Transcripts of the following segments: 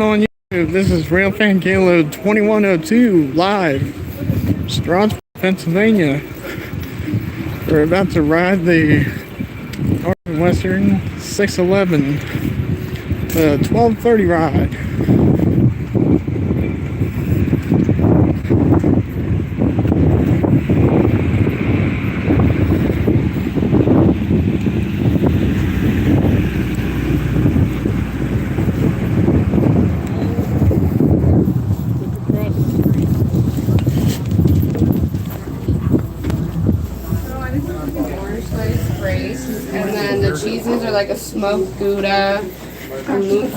On YouTube, this is Rail Fan Kalo 2102 live, Strasburg, Pennsylvania. We're about to ride the Northwestern 611, the 1230 ride. And then the cheeses are like a smoked Gouda, cheese.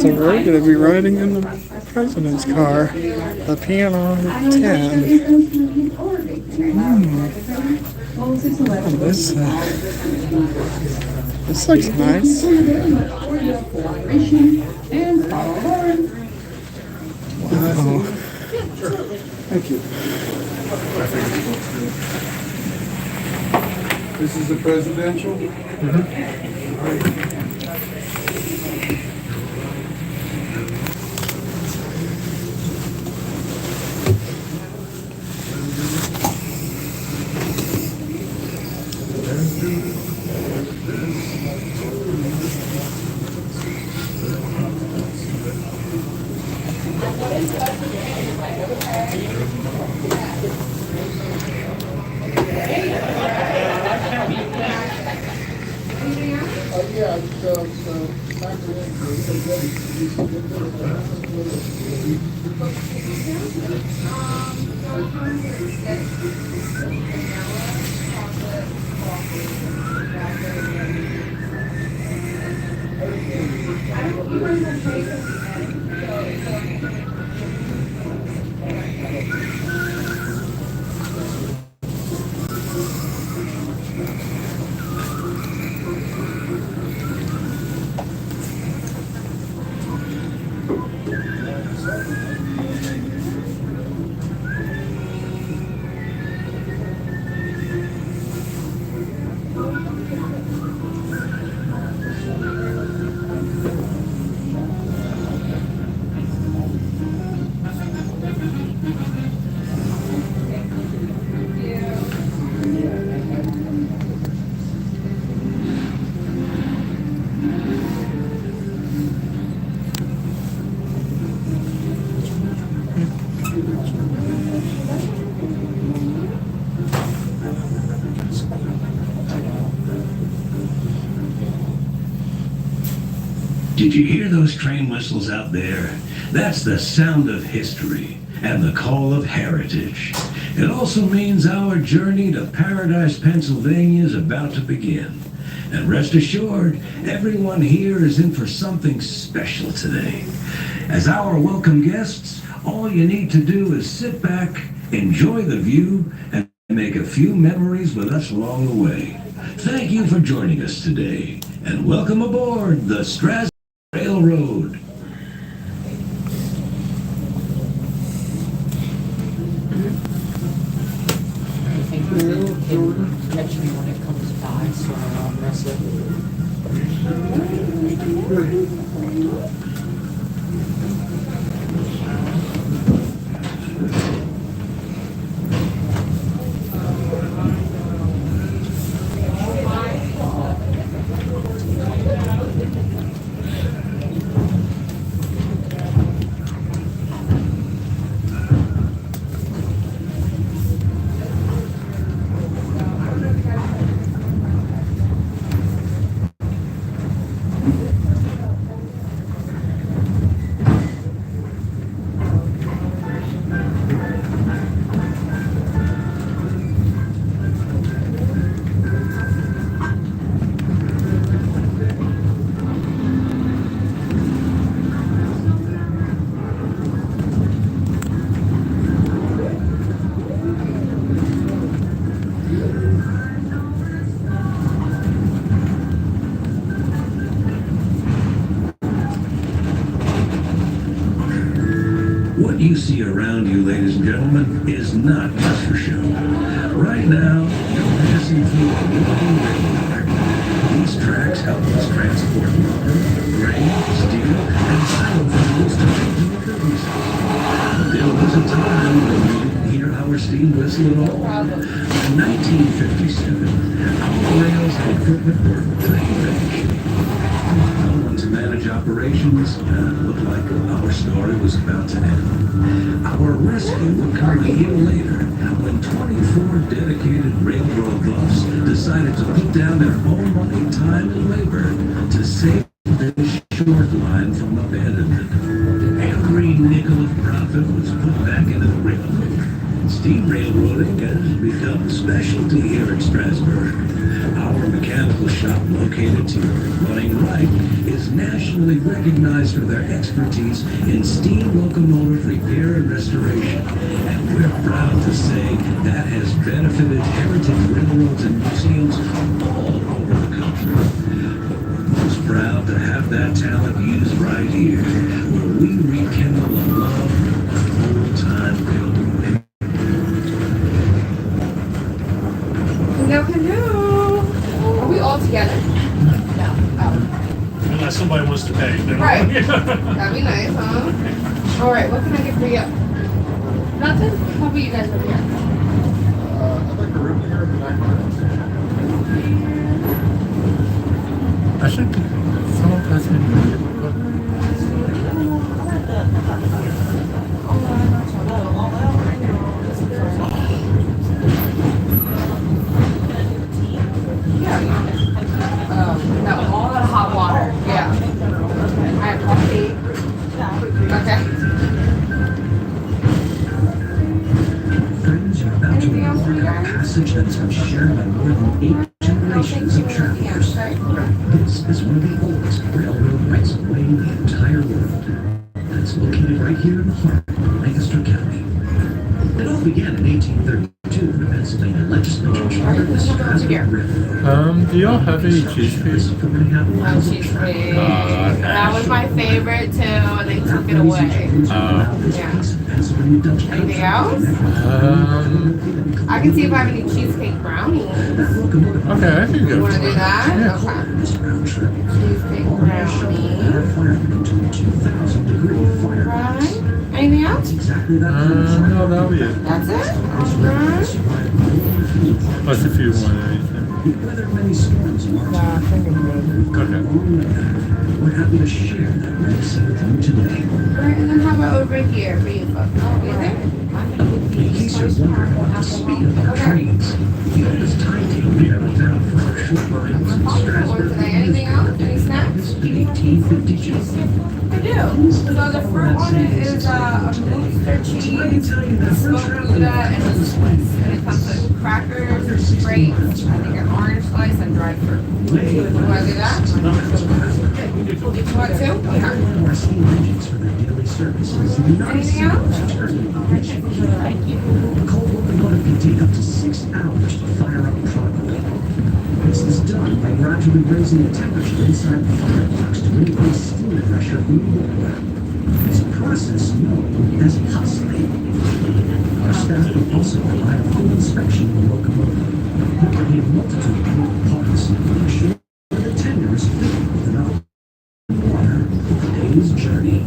So we're going to be riding in the president's car, the Piano 10. This looks nice. Wow. Thank you. This is the presidential? Did you hear those train whistles out there? That's the sound of history and the call of heritage. It also means our journey to Paradise, Pennsylvania is about to begin. And rest assured, everyone here is in for something special today. As our welcome guests, all you need to do is sit back, enjoy the view, and make a few memories with us along the way. Thank you for joining us today, and welcome aboard the Strasburg Railroad. Catch me when it comes by, so I won't mess it. What you see around you, ladies and gentlemen, is not just for show. Right now, you're passing through a walking railroad. These tracks helped us transport lumber, grain, steel, and biofuels to major producers. But there was a time when we didn't hear our steam whistle at all. In 1957, our rails and equipment were pretty finished. No one to manage operations, and it looked like our story was about to end. Our rescue would come a year later, when 24 dedicated railroad buffs decided to put down their own money, time, and labor to save this short line from abandonment. Every nickel of profit was put back into the railroad. Steam railroading has become a specialty here in Strasburg. Our mechanical shop located here, Running Right, is nationally recognized for their expertise in steam locomotive repair and restoration. And we're proud to say that has benefited heritage railroads and museums all over the country. But we're most proud to have that talent used right here, where we rekindle a love for old-time railroading. Hello. Are we all together? No. Oh. Unless somebody wants to pay. Then Right. That'd be nice, huh? All right. What can I get for you? Nothing. How about you guys over here? I'd like a room here in the back. I should. Someone pass me the No, all that hot water. Yeah. I have coffee. Okay. Friends are about to Anything else for you embark on a guys? passage that has been shared by more than 8 generations of travelers. This is one of the oldest railroad rights of way in the entire world. And it's located right here in the heart of Lancaster County. It all began in 1832 when the Pennsylvania legislature chartered the Strasburg Railroad. do y'all have any cheesecake? Oh, cheesecake. That was my favorite too, and they took it away. Anything else? I can see if I have any cheesecake brownies. Okay, I can You go. want to do that? Okay. Cheesecake brownies. Right. Anything else? No, that'll be it. That's it? Alright. Plus if you want anything. Nah, I think I'm good. Okay. We're happy to share that legacy with you today. Alright, and then how about over here for you folks? Anything? In case you're wondering about the speed of our trains, the oldest timetable we ever found for our short lines in More Strasburg today. Anything else? Any snacks? is 1852. I do. So the fruit on it is a Munster cheese, smoked Gouda, and a Swiss. And it comes with crackers, grapes, I think an orange slice, and dried fruit. You want to do that? You want to? Okay. Our steam engines for their daily services. Anything else? Thank you. The coal locomotive can take up to 6 hours to fire up properly. This is done by gradually raising the temperature inside the firebox to increase steam pressure in the boiler. It's a process known as hustling. Our staff will also provide a full inspection of the locomotive, looking at a multitude of moving parts to ensure the tenure is filled with enough water for the day's journey.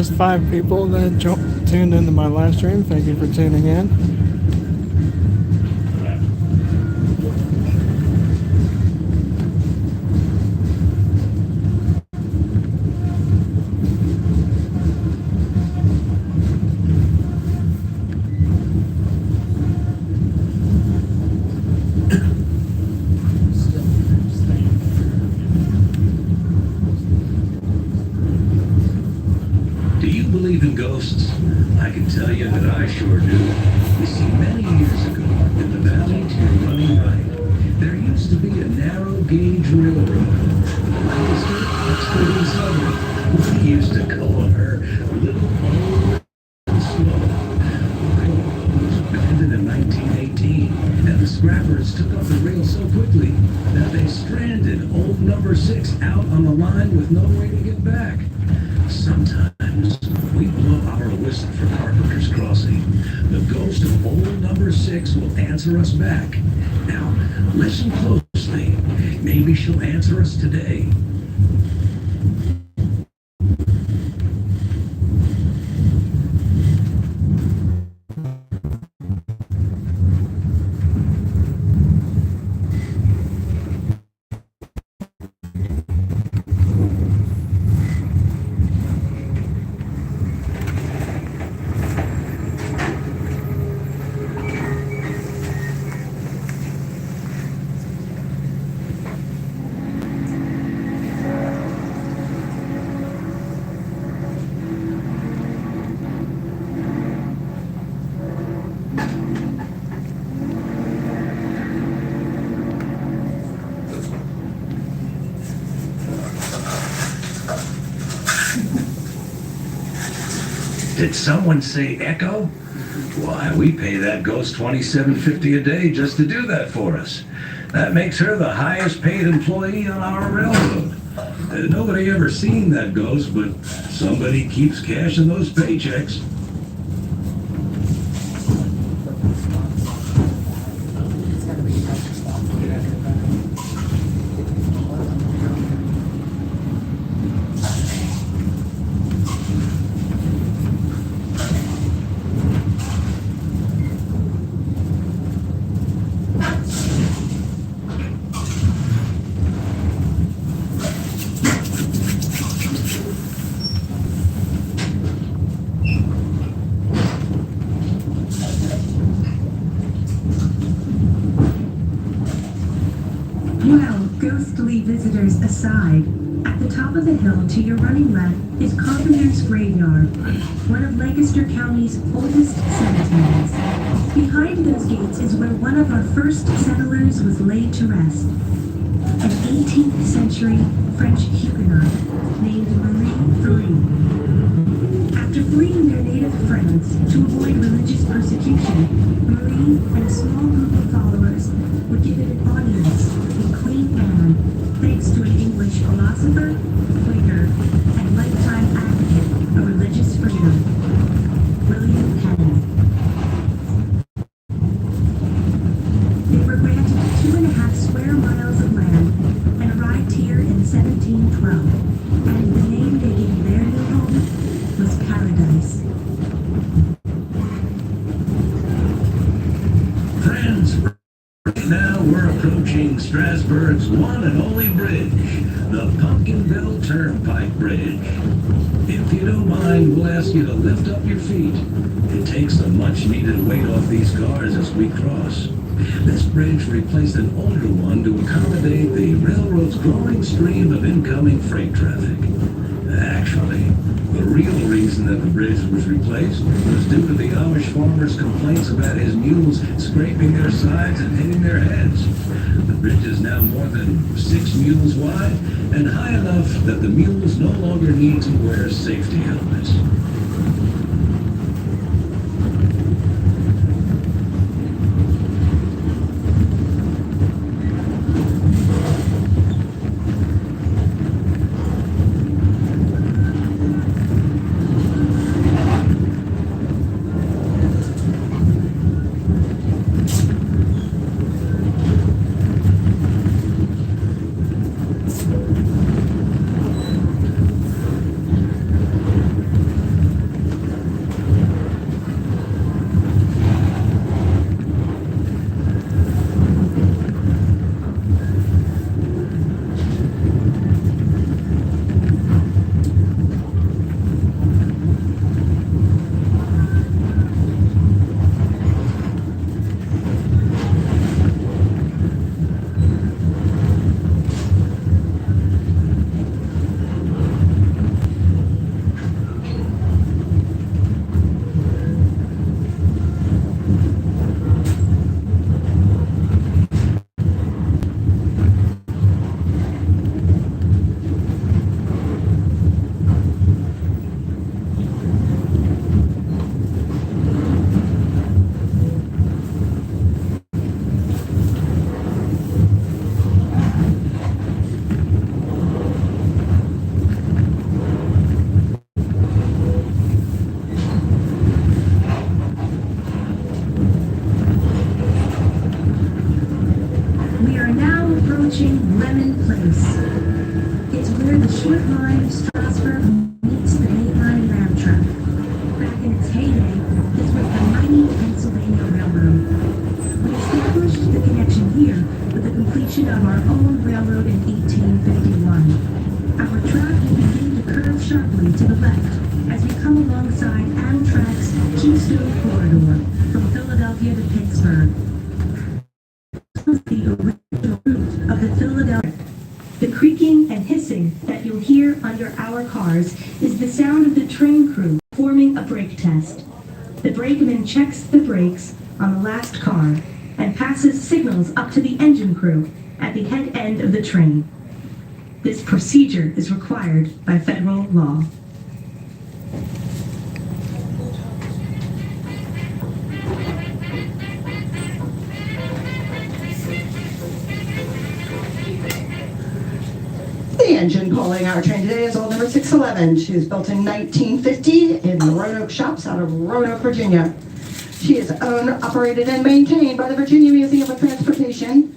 those 5 people that tuned into my live stream, thank you for tuning in. Do you believe in ghosts? I can tell you that I sure do. You see, many years ago, in the valley to your running right, there used to be a narrow gauge railroad. Lancaster, Oxford, and Southern. We used to call her Little Old and Slow. The railroad was abandoned in 1918, and the scrappers took up the rail so quickly that they stranded old number 6 out on the line with no way to get back. Sometimes we blow our whistle for Carpenter's Crossing. The ghost of old number 6 will answer us back. Now, listen closely. Maybe she'll answer us today. Did someone say echo? Why, we pay that ghost $27.50 a day just to do that for us. That makes her the highest paid employee on our railroad. Nobody ever seen that ghost, but somebody keeps cashing those paychecks. It's gotta be a touch spot. Well, ghostly visitors aside, at the top of the hill to your running left is Carpenter's Graveyard, one of Lancaster County's oldest cemeteries. Behind those gates is where one of our first settlers was laid to rest, an 18th century French Huguenot named Marie Ferry. After fleeing their native France to avoid religious persecution, Marie and a small group of followers were given an audience with Queen Anne, thanks to an English philosopher, Quaker, and lifetime advocate of religious freedom, William Penn. They were granted 2.5 square miles of land and arrived here in 1712, and the name they gave their new home was Paradise. Friends, right now we're approaching Strasburg's one and only bridge, the Pumpkinville Turnpike Bridge. If you don't mind, we'll ask you to lift up your feet. It takes the much-needed weight off these cars as we cross. This bridge replaced an older one to accommodate the railroad's growing stream of incoming freight traffic. Actually, the real reason that the bridge was replaced was due to the Amish farmer's complaints about his mules scraping their sides and hitting their heads. The bridge is now more than 6 mules wide and high enough that the mules no longer need to wear safety helmets. approaching Lemon Place. It's where the short line of Strasburg meets the mainline ram track. Back in its heyday, this was the mighty Pennsylvania Railroad. We established the connection here with the completion of our own railroad in 1851. Our track will begin to curve sharply to the left as we come alongside Amtrak's Keystone Corridor from Philadelphia to Pittsburgh. The original route of the Philadelphia. The creaking and hissing that you'll hear under our cars is the sound of the train crew forming a brake test. The brakeman checks the brakes on the last car and passes signals up to the engine crew at the head end of the train. This procedure is required by federal law. The engine pulling our train today is old number 611. She was built in 1950 in the Roanoke shops out of Roanoke, Virginia. She is owned, operated, and maintained by the Virginia Museum of Transportation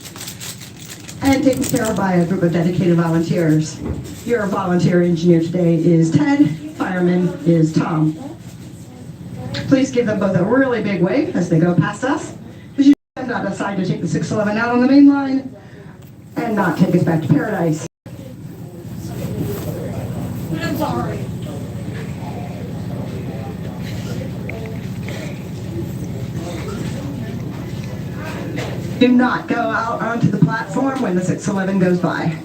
and taken care of by a group of dedicated volunteers. Your volunteer engineer today is Ted, fireman is Tom. Please give them both a really big wave as they go past us, because you cannot decide to take the 611 out on the main line and not take us back to paradise. I'm sorry. Do not go out onto the platform when the 611 goes by.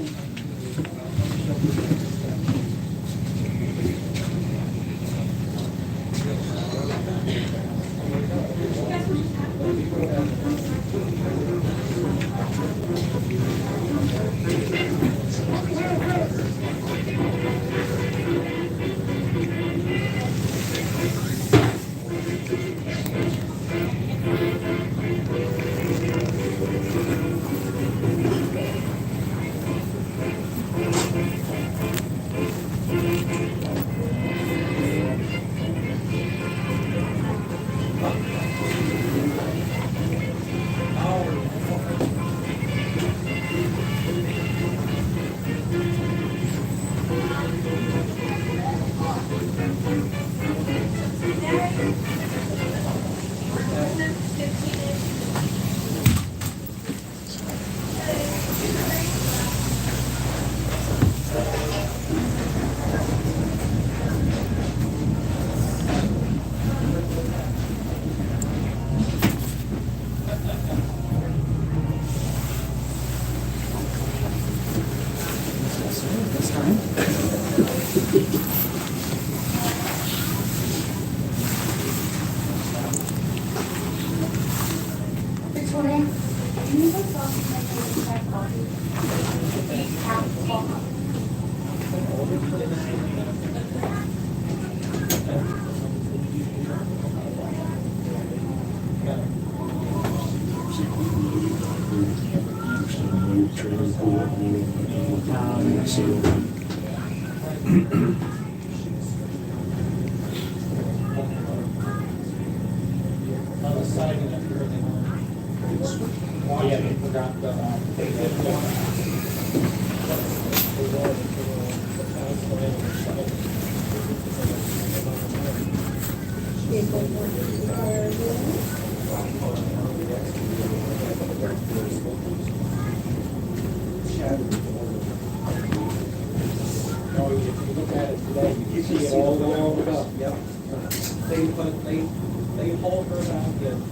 They hauled her back in.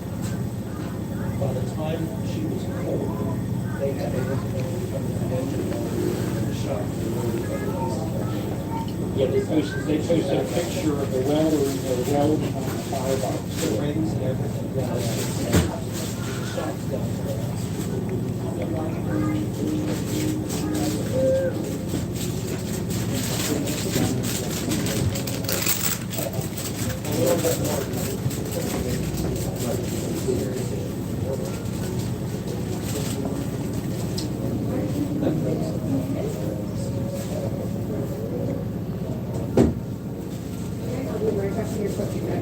By the time she was cold, they had everything from the engine and the shop. Yeah, they posted a picture of the weld on the firebox, the rings and everything. The shop's down there.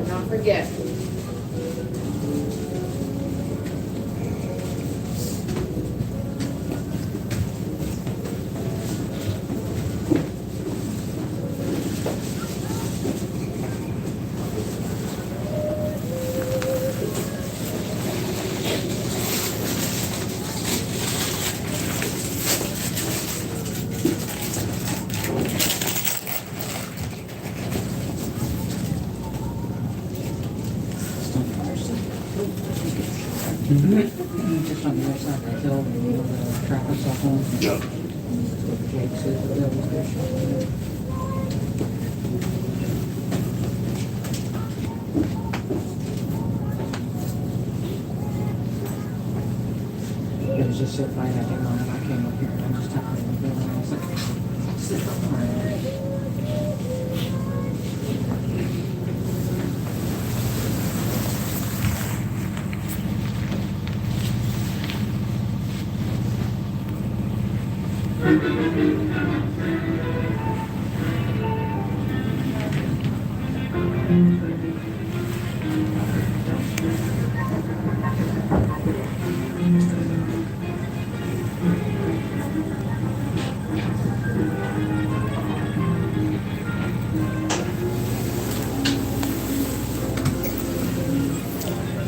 Not forget. Just on the other side of the hill, you know, the tractor supply. Yeah. Jake says that was their shop. It was just so funny that day when I came up here and I just talking to the bill and I was like, sit down.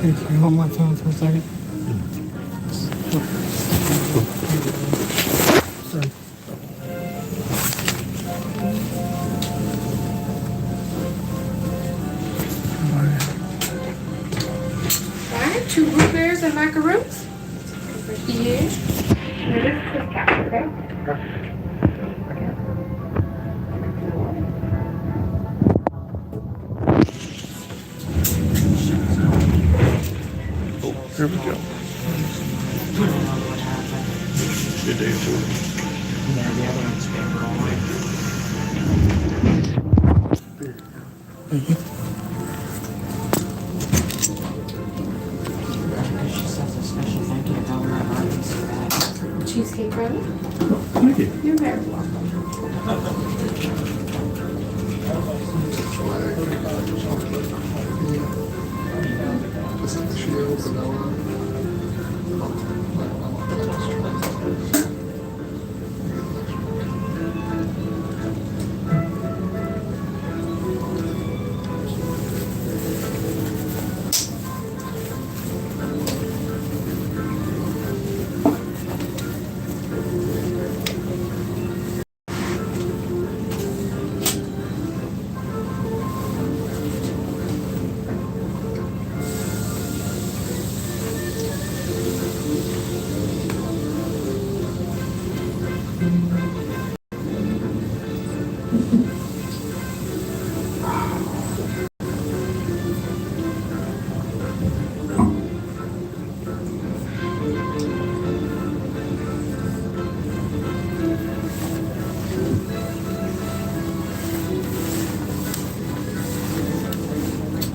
Can you hold my phone for a second? Sorry. Alright, 2 root beers and macaroons. Yeah. And it is Kit Kat, okay? Here we go. Good day to it. Yeah, the other one's favorite. Thank you. She says a special thank you to Belmont Arby's for that. Cheesecake brother. Thank you. You're very welcome.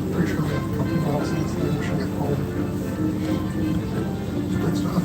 Pretty sure we have a couple of miles since then. We should get home. Good stuff.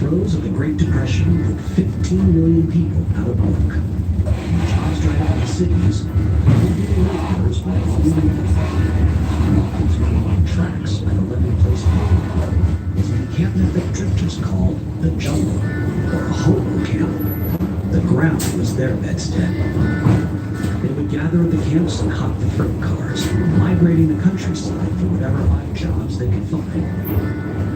throes of the Great Depression put 15 million people out of work. Jobs dried up in the cities, and workers went on tracks was their bedstead. They would gather at the camps and hop the freight cars, migrating the countryside for whatever odd jobs they could find.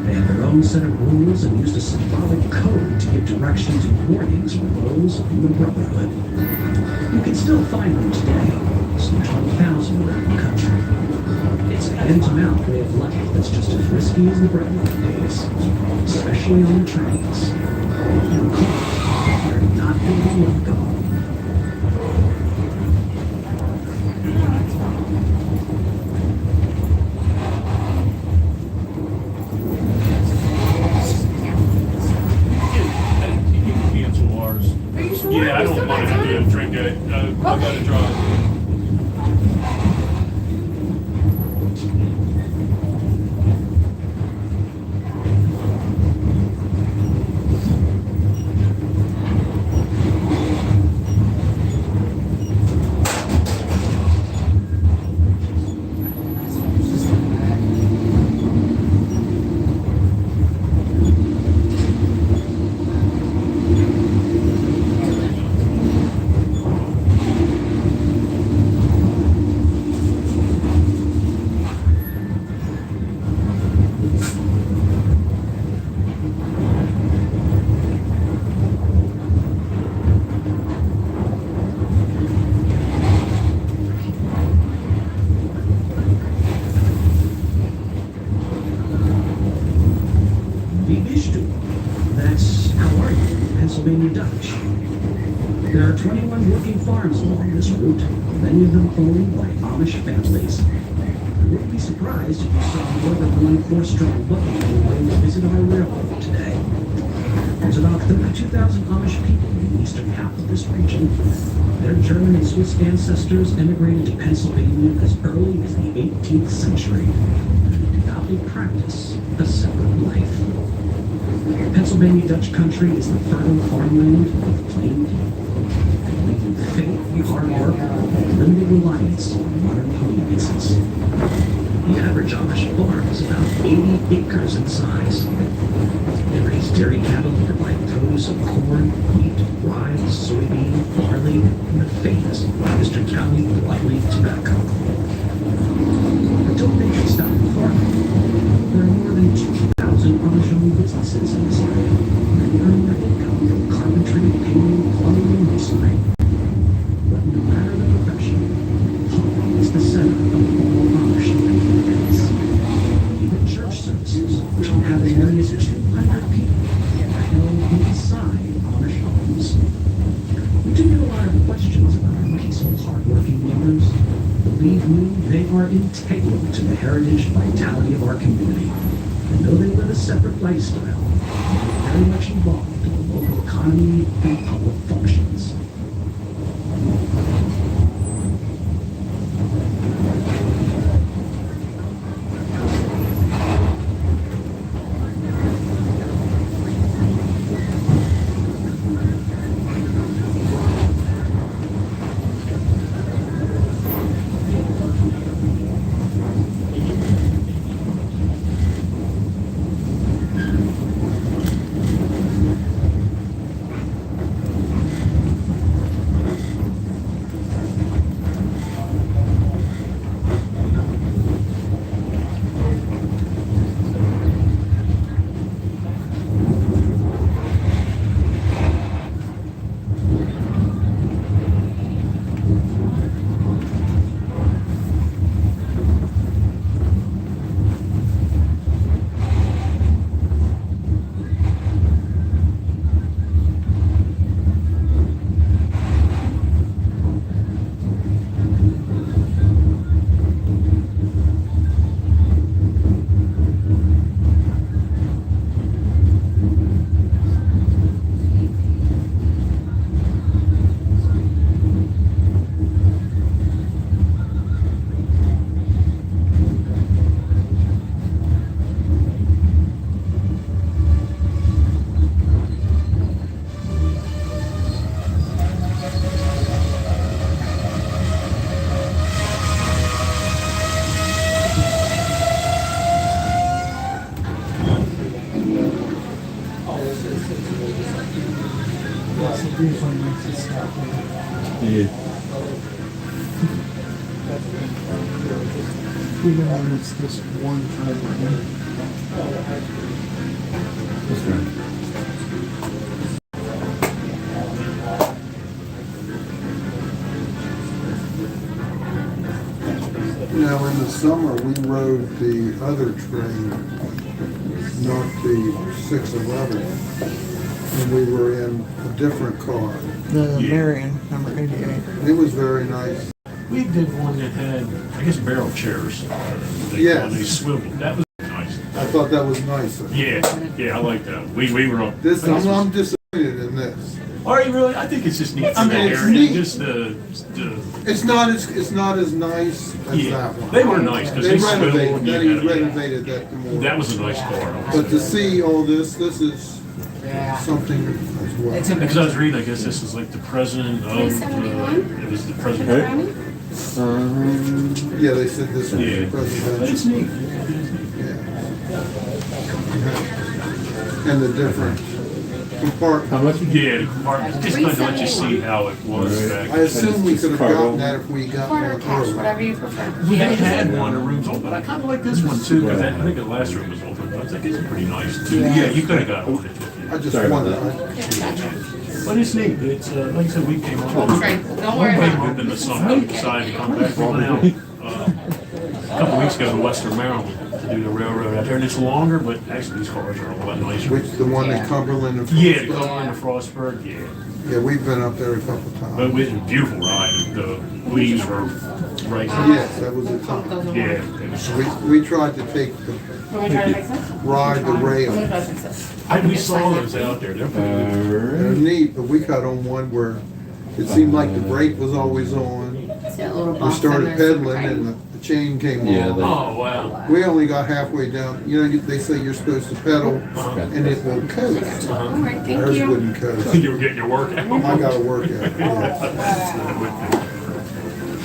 They had their own set of rules and used a symbolic code to give directions and warnings for those in the Brotherhood. You can still find them today, some 20,000 around the country. It's a hand-to-mouth way of life that's just as risky as the Brotherhood days, especially on the trains. And they're not going to let go. You can cancel ours. Are you sure? Yeah, I We still don't got want to time? do a drink it. I gotta drive. Wie bist du? That's how are you in Pennsylvania Dutch. There are 21 working farms along this route, many of them owned by Amish families. You wouldn't be surprised if you saw more than one four-strong buggy on the way to visit our railroad today. There's about 32,000 Amish people in the eastern half of this region. Their German and Swiss ancestors immigrated to Pennsylvania as early as the 18th century and devoutly practice a separate life. Pennsylvania Dutch country is the fertile farmland of plain people, believing faith, hard work, and limited reliance on modern conveniences. The average Amish farm is about 80 acres in size. They raise dairy cattle and provide produce of corn, wheat, rye, soybean, barley, and the famous Western County broadleaf tobacco. Until they can stop farming, there are more than 2,000 Amish-owned businesses in this area. Many earn their income from carpentry, painting, plumbing, and masonry. But no matter the profession, home is the center of all Amish activities. Even church services, which can have as many as 200 people, are held inside Amish homes. We do get a lot of questions about our peaceful, hardworking neighbors. Believe me, they are integral to the heritage and vitality of our community. And though they live a separate lifestyle, they are very much involved in the local economy and public functions. Usually makes it stop. Yeah. Even when it's just one program. That's right. Now, in the summer, we rode the other train, not the 611, and we were in a different car. The Marion, number 88. It was very nice. We did one that had, I guess, barrel chairs. Yes. They swiveled. That was nice. I thought that was nicer. Yeah, I like that. We were up. This, I'm disappointed in this. Are you really? I think it's just neat. I mean, that it's area, neat. Just the It's not as nice as yeah. that one. They were nice because They they swiveled. renovated, and you then he had a- renovated that more. That was a nice car. But to see all this is Yeah. something as well. It's a Because I was reading, I guess this is like the president of. 371? It was the president. County? Yeah, they said this was Yeah. But it's presidential. neat. Yeah. And the different compartments. How much? Yeah, the compartment. Just kind of let you see how it was back. I assume we could have gotten that if we got Quarter one cash, early. whatever you prefer. They had one of the rooms open, but I kind of like this one too, because I think the last room was open, but I think it's pretty nice too. Yeah, you could have got one. I just Sorry about wondered. that. But it's neat. It's, like I said, we came on. Great, don't worry We about moved in the summer, we decided to come back from out, a couple weeks ago to Western Maryland to do the railroad out there, and it's longer, but actually these cars are a lot nicer. Which, the one in Cumberland and Yeah, the Frostburg? color in the Frostburg, yeah. Yeah, we've been up there a couple But times. it was a beautiful ride. The leaves were right. Yes, that was the time. Yeah. It was, We tried to take the, Want me to try to fix this? ride the I'm gonna rail. try to fix this. we saw those out there. They're pretty good. They're neat, but we got on one where it seemed like the brake was always on. See that little We box in started there, super pedaling tight? and the chain came Yeah, off. Oh, wow. We only got halfway down. You know, they say you're supposed to pedal and it will coast. All right, thank Ours you. wouldn't coast. You were getting your workout. I gotta work out.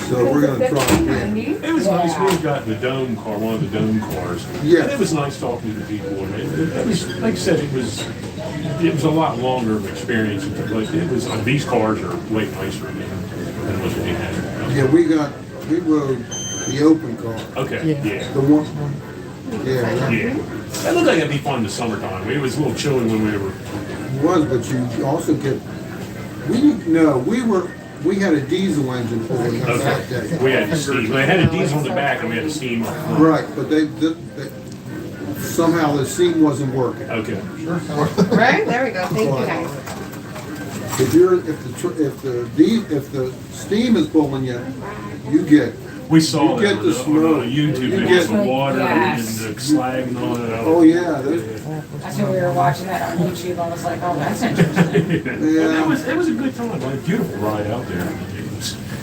So we're gonna try again. It was nice. We had got the dome car, one of the dome cars. Yes. And it was nice talking to the people. And it was, like I said, it was a lot longer of experience. Like it was, these cars are way nicer than what we had. Yeah, we rode the open car. Okay, yeah. The one, yeah, that Yeah. That looked like it'd be fun in the summertime. It was a little chilly when we were. was, but you also get, we had a diesel engine pulling us that Okay. day. We had the steam. They had a diesel in the back and we had a steam up front. Right, but they somehow the steam wasn't working. Okay. Right, there we go, thank you guys. If the steam is pulling you, you get, We saw You that get the on smoke. YouTube. You It get- was the water Yes. and the slag and all that. oh yeah, That's when we were watching that on YouTube, I was like, oh, that's interesting. It was a good time. Like, a beautiful ride out there.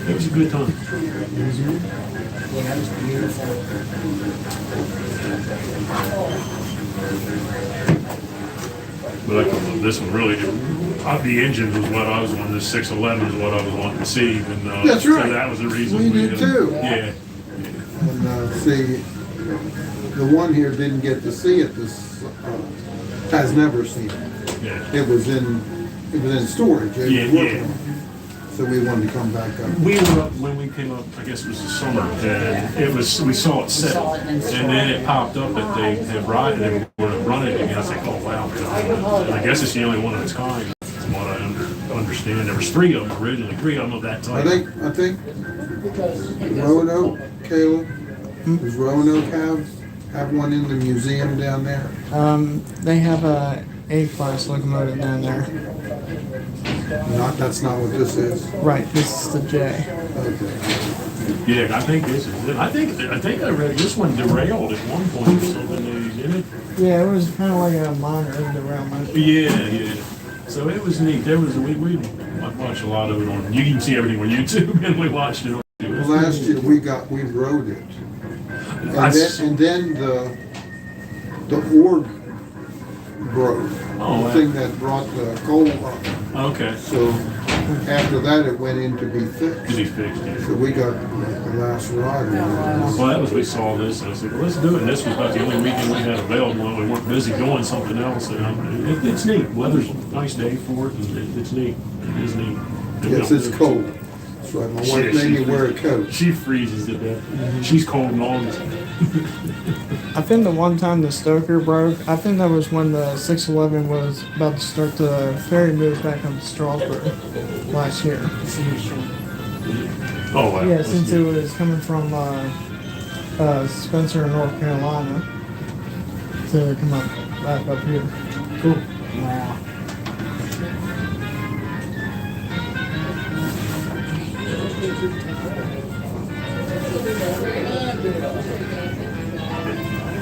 It was a good time. Yeah, it was beautiful. But this one really, the engine was what I was wanting. The 611 is what I was wanting to see. And, That's right. So that was the reason We did too. Yeah. and see, the one here didn't get to see it. This has never seen it. Yeah. It was in storage. It was Yeah, working yeah. on it. So we wanted to come back up. We were up when we came up. I guess it was the summer, and we saw it set, saw it and then and then it popped up that they had ridden and were running it again. I was like, oh wow! And I guess it's the only one of its kind, from what I understand. There was 3 of them originally, 3 of them of that type. I think Roanoke, Caleb, does Roanoke have one in the museum down there? They have a A-class locomotive down there. That's not what this is. Right, this is the J. Okay. Yeah, I think this is it. I think I read this one derailed at one point or something. Didn't it? Yeah, it was kind of like a minor derailment. Yeah. So it was neat. There was I watched a lot of it on. You can see everything on YouTube, and we watched it on YouTube. Last year we rode it, and then the org broke. Oh, The thing that brought the coal up. Okay. So after that, it went in to be To fixed. be fixed. Yeah. So we got the last ride. Well, that was, we saw this, and I said, well, let's do it. And this was about the only weekend we had available, and we weren't busy doing something else. And it's neat. Weather's a nice day for it, and it's neat. isn't he? Yes, it's cold. That's right, my wife made me wear a coat. She freezes to death. She's cold in August. I think the one time the stoker broke, I think that was when the 611 was about to start the ferry move back up to Strasburg last year. Oh, wow. Yeah, since it was coming from Spencer, North Carolina, to come up back up here. Cool. Wow.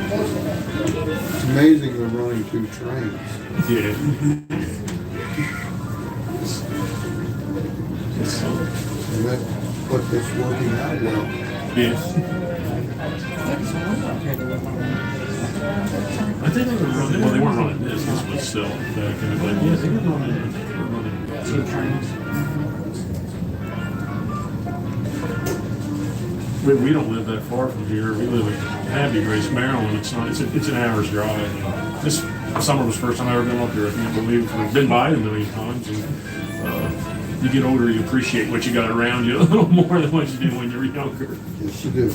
It's amazing they're running two trains. Yeah. And that, but it's working out well. Yes. I think they were running, well, they weren't running this was still back in the day. Yeah, they were running Two trains. We don't live that far from here. We live in Abbey Grace, Maryland. It's not. It's an hour's drive. This summer was the first time I ever been up here. I can't believe it. We've been by it a million times. And you get older, you appreciate what you got around you a little more than what you did when you were younger. Yes, you do.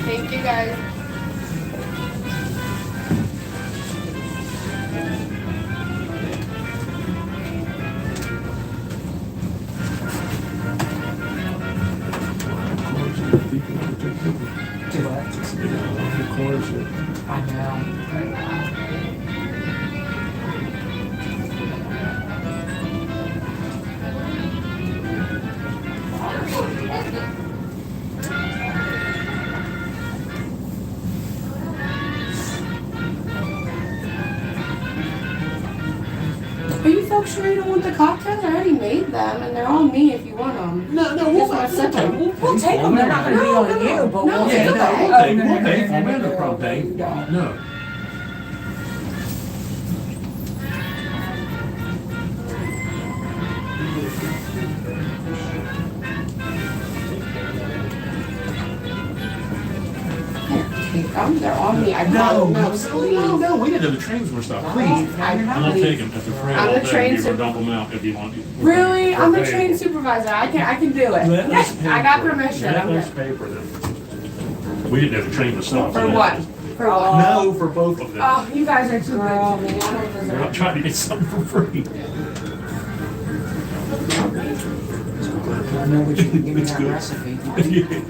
Thank you guys. Do what? I know. Are you folks sure you don't want the cocktails? I already made them, and they're on me if you want them. No, we'll take them. We'll take them. They're not going to be on you, but No, we'll it's take okay. them. We'll take them. We have no problem paying. No. Take them. They're on me. I No, promise. no, we didn't have the trains were stopped. Please. I'm gonna take them at the train I'm all the day. train You can dump them out if you want. Really? I'm the train supervisor. I can do it. I got permission. Let I'm us good. pay for them. We didn't have the train to stop. For what? For what? No, for both of them. Oh, you guys are too good to me. I don't We're deserve not it. trying to get something for free. I know what you can give me It's that good. recipe.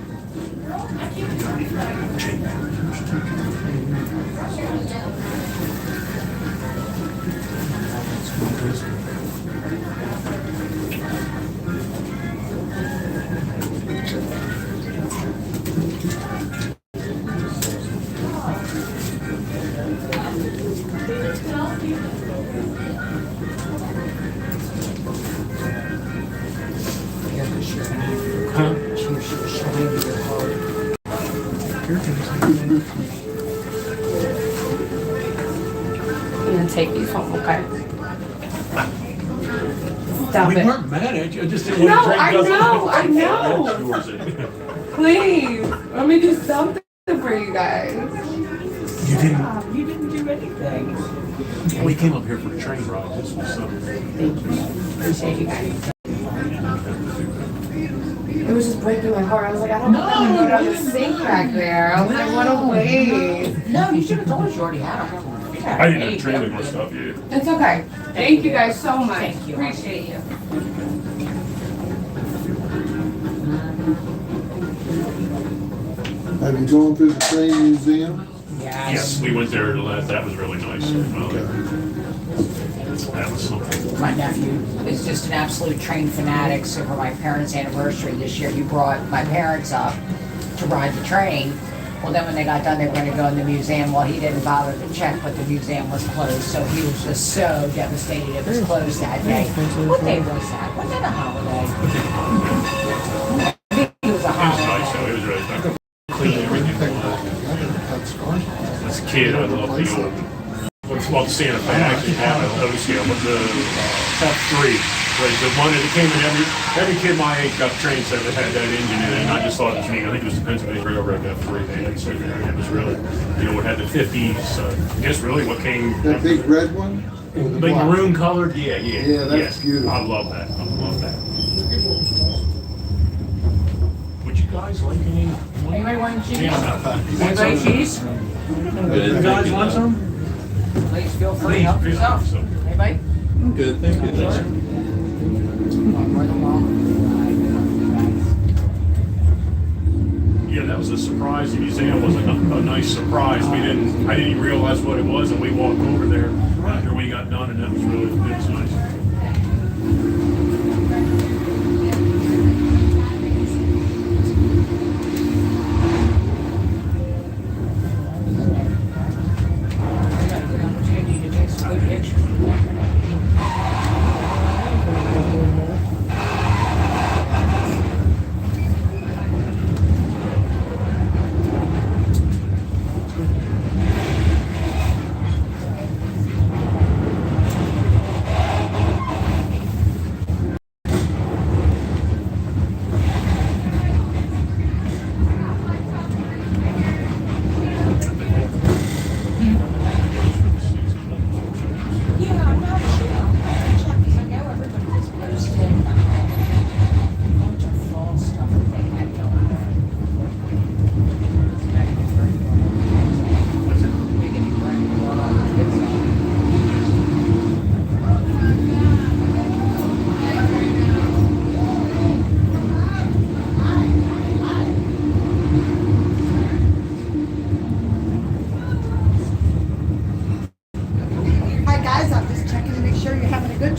Huh? She was showing you the card. I'm gonna take these home, okay? Stop We it. weren't mad at you. I just didn't No, want to drink. I know, I know. That's yours. Please, let me do something for you guys. You didn't. You didn't do anything. We came up here for a train ride. This was something. Thank you. Appreciate you guys. It was just breaking my heart. I was like, I don't want to go down the sink back there. I was like, what a waste. No, you should have told us you already had them. I didn't have train anymore stuff yet. It's okay. Thank you guys so much. Thank you. Appreciate you. Have you gone through the train museum? Yes, we went there to that. That was really nice. That was something. My nephew is just an absolute train fanatic, so for my parents' anniversary this year, he brought my parents up to ride the train. Well, then when they got done, they were gonna go in the museum. Well, he didn't bother to check, but the museum was closed, so he was just so devastated it was closed that day. What day was that? Was that a holiday? I think it was a It was nice holiday. though. It was really nice. Clean everything. As a kid, I loved the old. Well, bought the Santa Fe. I actually have an O scale, but the F3 was the one that came in every kid my age got a train set that had that engine in it, and I just thought it was neat. I think it was the Pennsylvania Railroad F3 they had sitting there, and it was really, it had the 50s. I guess really what came. That big red one? Or the Big black? maroon colored, yeah. Yeah, that's beautiful. I love that. Would you guys like any? Anybody want cheese? Yeah. Anybody cheese? You guys want some? Please feel free, help yourself. Anybody? I'm good, thank you. Yeah, that was a surprise. The museum was a nice surprise. I didn't even realize what it was, and we walked over there after we got done, and that was really nice.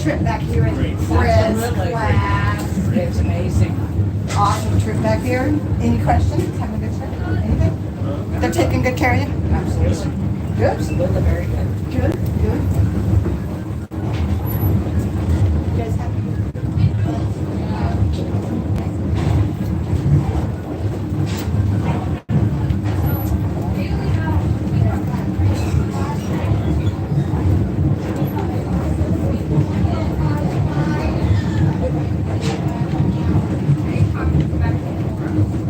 Trip back here in Absolutely. class. It's amazing. Awesome trip back here. Any questions? Having a good trip? Anything? They're taking good care of you? Absolutely. Good? Absolutely, very good. Good, good. You guys happy?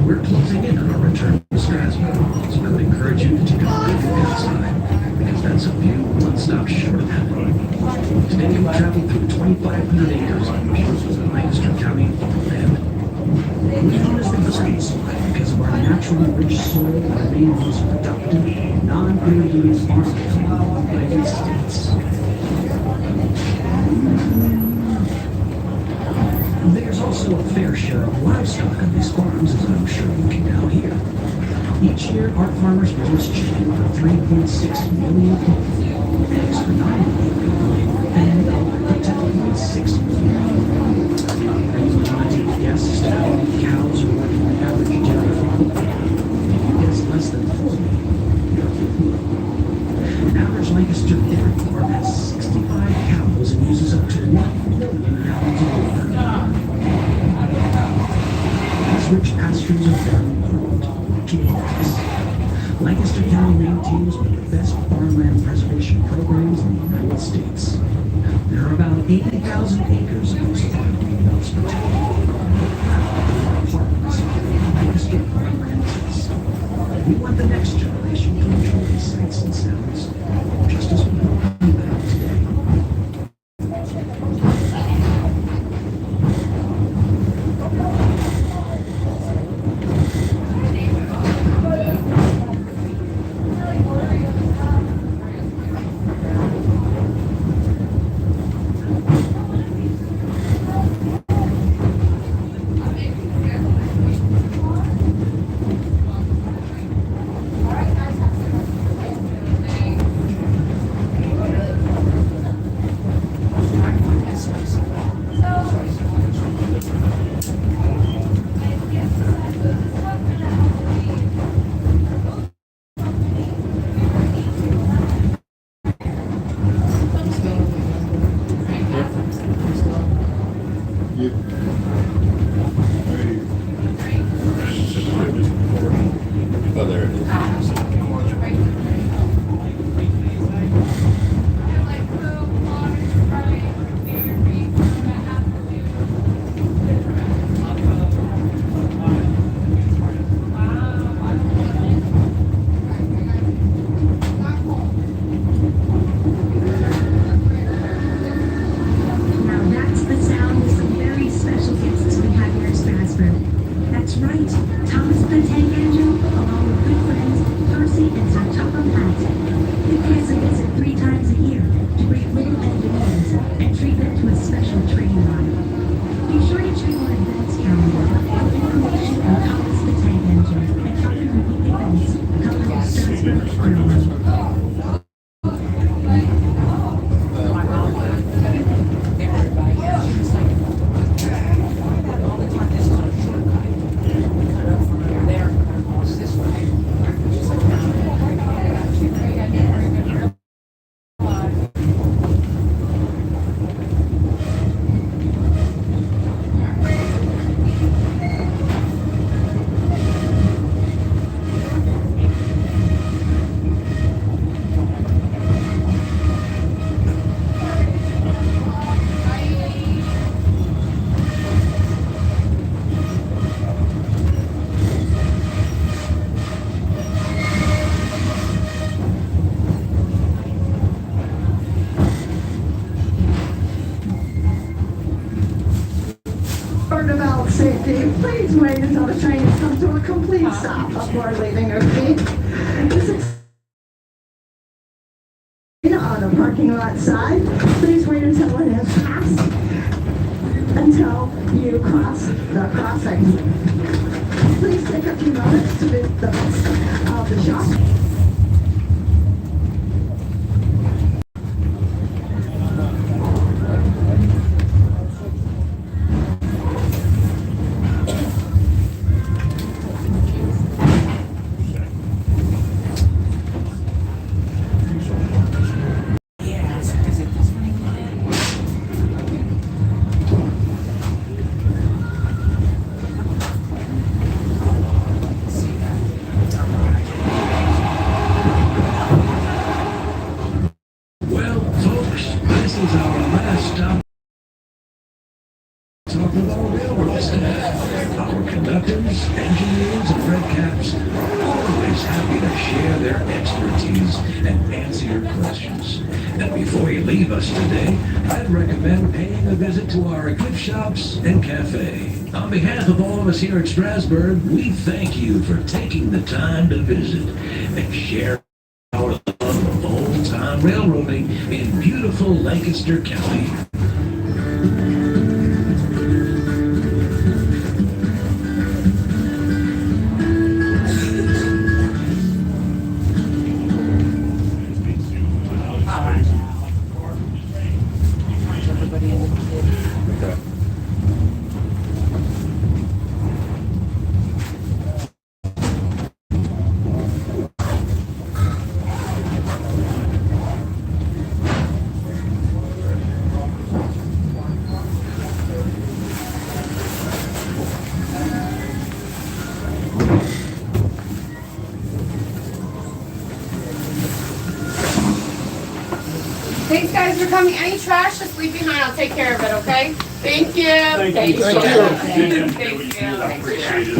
We're closing in on our return to Strasburg, so I would encourage you to take a quick look outside, because that's a view one stop short of heaven. Today we traveled through 2,500 acres of Lancaster County farmland. We found this industries because of our naturally rich soil that remains the most productive, non-irrigated farmland in the United States. There's also a fair share of livestock on these farms, as I'm sure you can now hear. Each year, our farmers produce chicken for 3.6 million people, eggs for 9 million people, and milk for 10.6 million people. Are you willing to take a guess as to how many cows are working on average dairy farm? If you guess less than 40, you're fool. An average Lancaster dairy farm has 65 cows and uses up to 1 million gallons of water. These rich pastures are very important to communities. Lancaster County maintains one of the best farmland preservation programs in the United States. There are about 80,000 acres of those farm greenbelts protected. Partners of Lancaster Farmland Trust. We want the next generation to enjoy these sights and sounds, just as we hope you have today. Oh, there it is. safety, please wait until the train has come to a complete stop before leaving your seat. This is on the parking lot side. Please wait until it has passed, until you cross the crossing. Please take a few moments to visit the rest of the shop. Well, folks, this is our last stop. Talk with our railroad staff. Our conductors, engineers, and red caps are always happy to share their expertise and answer your questions. And before you leave us today, I'd recommend paying a visit to our gift shops and cafe. On behalf of all of us here at Strasburg, we thank you for taking the time to visit and share our love of old-time railroading in beautiful Lancaster County. Thanks guys for coming. Any trash just leave behind. I'll take care of it, okay? Thank you. Thank you. Thank you. Appreciate it.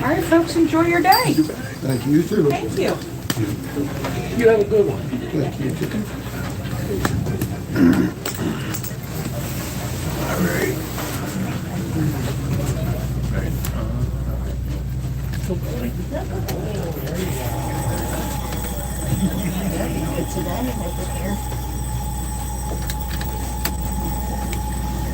All right, folks, enjoy your day. Thank you, too. Thank you. You have a good one. Thank you, too. You own that one,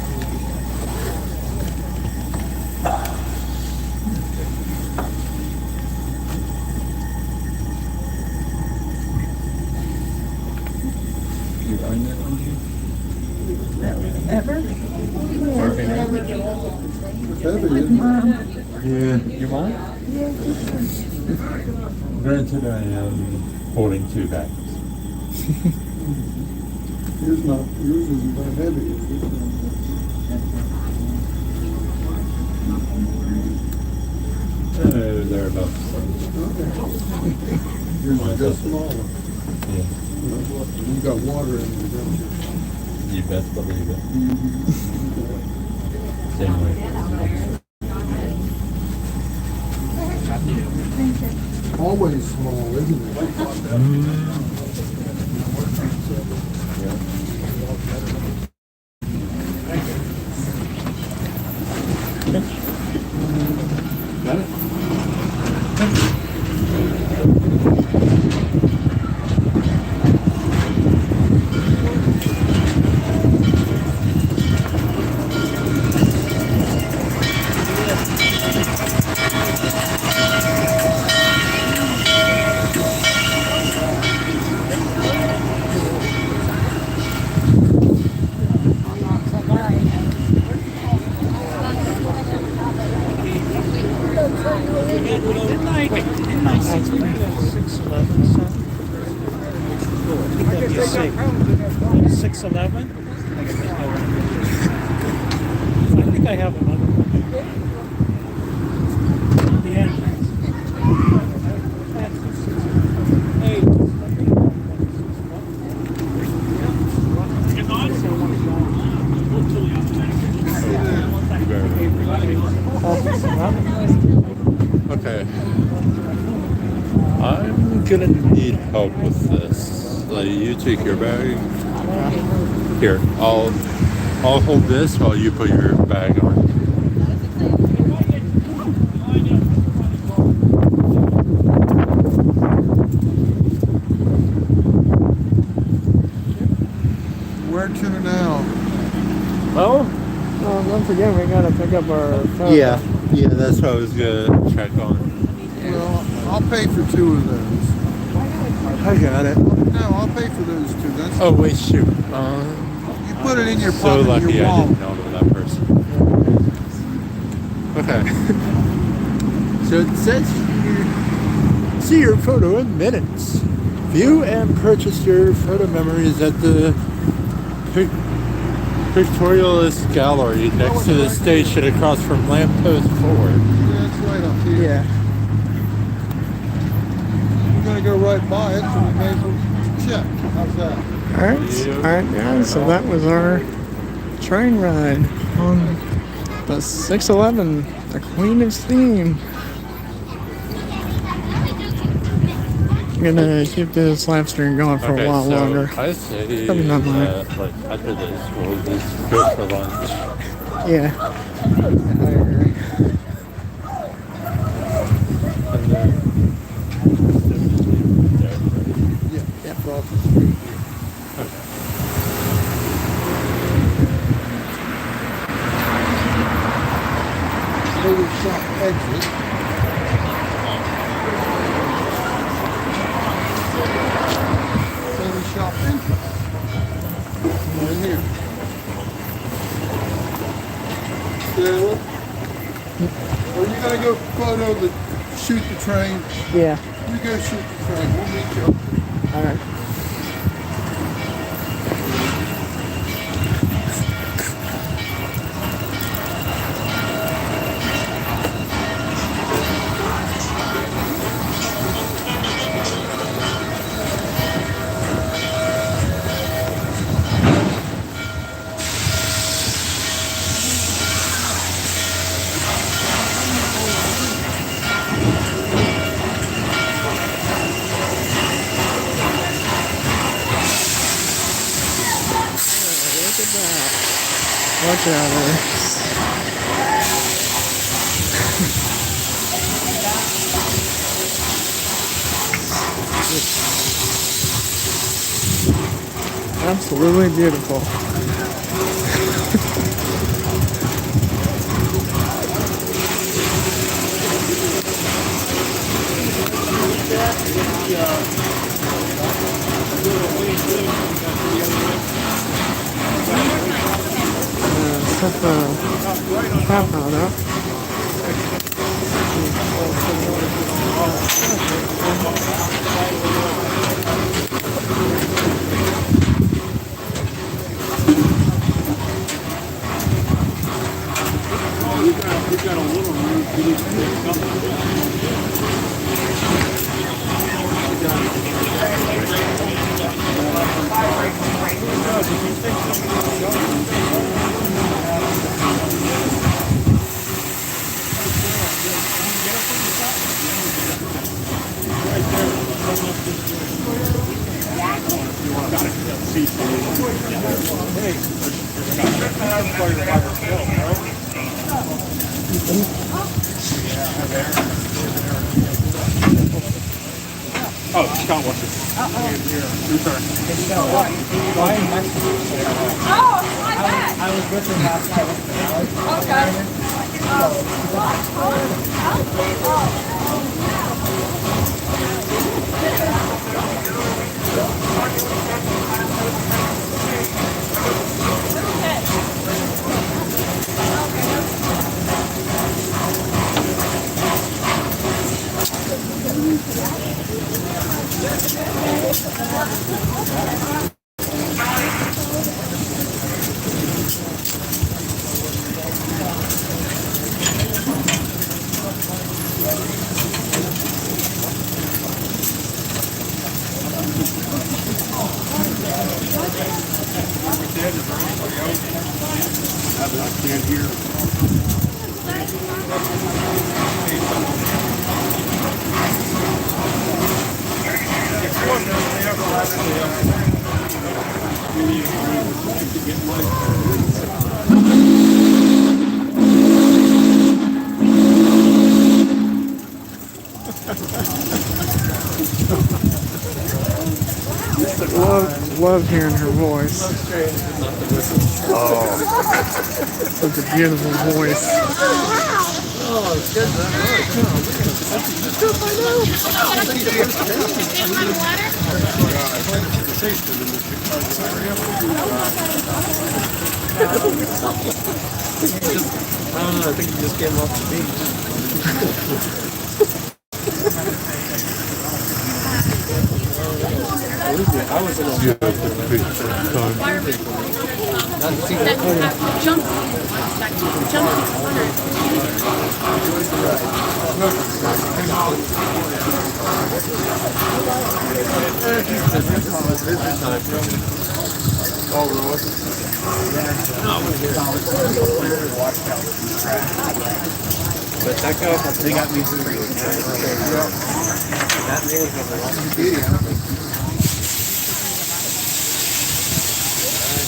Ever? Heavy, isn't it? Yeah. Your mom? Granted, I am holding two bags. Yours isn't that heavy, is it? Thereabouts. Yours is just smaller. Yeah. You got water in it, don't you? You best believe it. Same way. Always small, isn't it? Got it? Six 11. I think I have another one. The entrance. Hey. Okay. I'm gonna need help with this. You take your bag. Here, I'll I'll hold this while you put your bag on. Where to now? Oh? Oh, don't forget we gotta pick up our photo. Yeah, that's what I was gonna check on. Well, I'll pay for 2 of those. I got it. No, I'll pay for those 2. That's Oh, wait, shoot. you put it in your So pocket of lucky your I wallet. didn't know that person. Okay. So it says here, see your photo in minutes. View and purchase your photo memories at the Pictorialist Gallery next to the station across from Lamppost 4. Yeah, that's right up here. Yeah. We're gonna go right by it, so we may as well check. How's that? Alright, guys, so that was our train ride on the 611, the Queen of Steam. I'm gonna keep this live stream going for a while longer. I say Probably not mine. like after this, we'll just go for lunch. Yeah. I agree. And then Yeah, across the street. Maybe shop exit. Maybe shop entrance. Right here. Taylor? Are you gonna go photo shoot the train? Yeah. You go shoot the train. We'll meet you up there. Alright. Watch out there. Absolutely beautiful. Set the cap on up. We've got a little room. We need to take something. Oh, Scott wants it. Your turn. Oh, my bad. I was with him last night with the Okay. I can't hear. Love hearing her voice. Oh, such a beautiful voice. Oh, it's good. I don't know, I think he just came off the beach. I was in a not to see that jump. Oh, really? But that guy, they got me through. That man has a lot of video.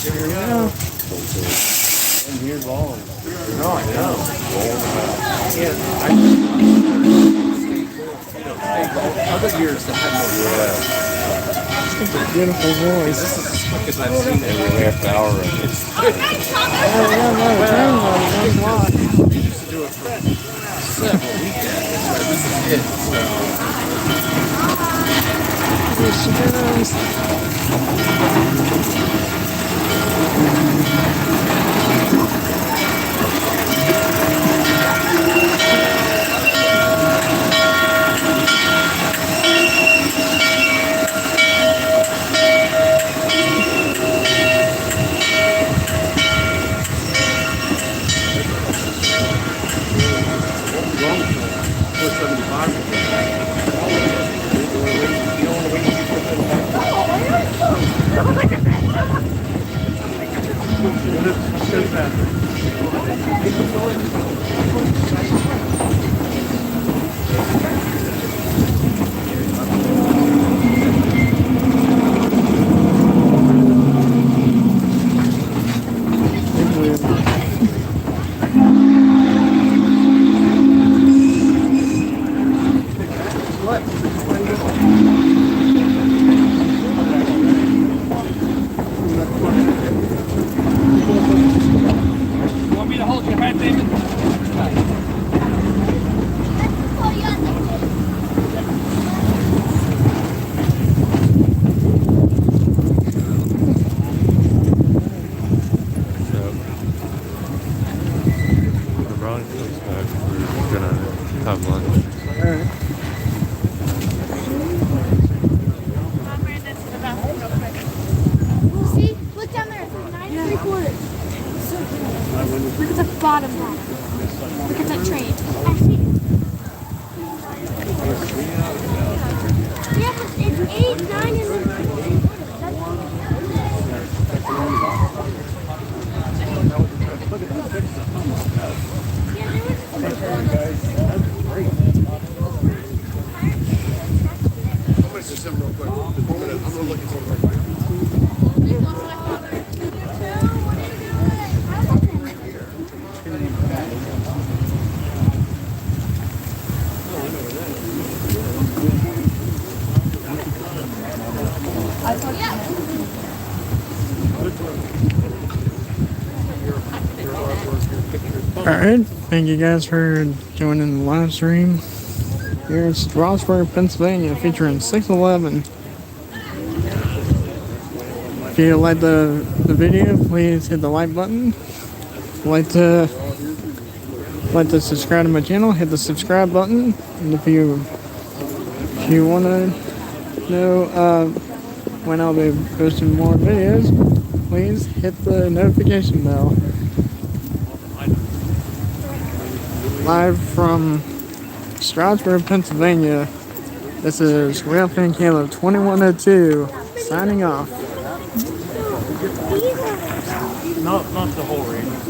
Here we go. 10 years long. No, I know. Yeah, other years that had no. Such a beautiful voice. This is because I've seen it every half hour. It's we used to do it for several weekends. This is it. Here she goes. Have lunch. Alright. See? Look down there. It's like 9 3/4. Look at the bottom one. Look at that train. I see it. Yeah, but it's 8, 9, and Alright, thank you guys for joining the live stream here in Strasburg, Pennsylvania, featuring 611. If you like the video, please hit the like button. If you like to subscribe to my channel, hit the subscribe button. And if you want to know when I'll be posting more videos, please hit the notification bell. Live from Strasburg, Pennsylvania, this is Real Pin Caleb 2102 signing off. Not the whole range.